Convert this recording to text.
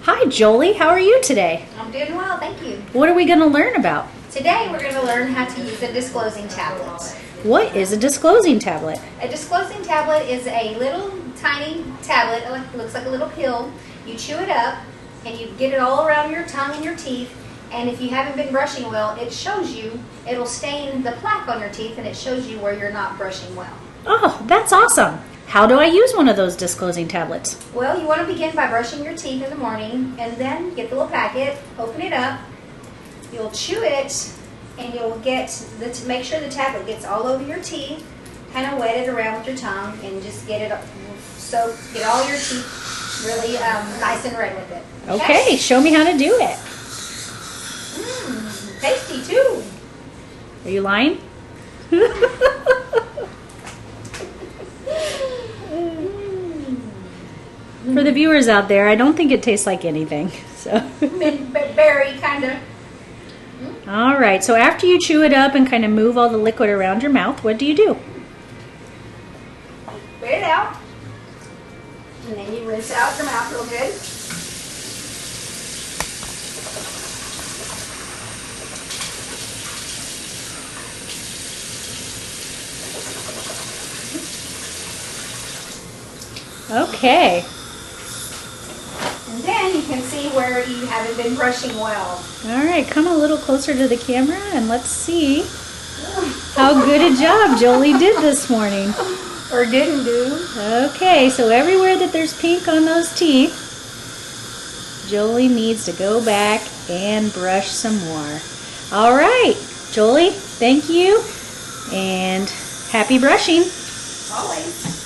Hi, Jolie. How are you today? I'm doing well, thank you. What are we going to learn about? Today we're going to learn how to use a disclosing tablet. What is a disclosing tablet? A disclosing tablet is a little tiny tablet. It looks like a little pill. You chew it up and you get it all around your tongue and your teeth. And if you haven't been brushing well, it shows you, it'll stain the plaque on your teeth and it shows you where you're not brushing well. Oh, that's awesome. How do I use one of those disclosing tablets? Well, you want to begin by brushing your teeth in the morning and then get the little packet, open it up, you'll chew it, and you'll make sure the tablet gets all over your teeth, kind of wet it around with your tongue and just get all your teeth really nice and red with it. Okay, show me how to do it. Tasty too. Are you lying? For the viewers out there, I don't think it tastes like anything. So. Berry kind of. All right, so after you chew it up and kind of move all the liquid around your mouth, what do you do? Spit it out. And then you rinse out your mouth real good. Okay. And then you can see where you haven't been brushing well. All right, come a little closer to the camera and let's see how good a job Jolie did this morning. Or didn't do. Okay, so everywhere that there's pink on those teeth, Jolie needs to go back and brush some more. All right, Jolie, thank you, and happy brushing. Always.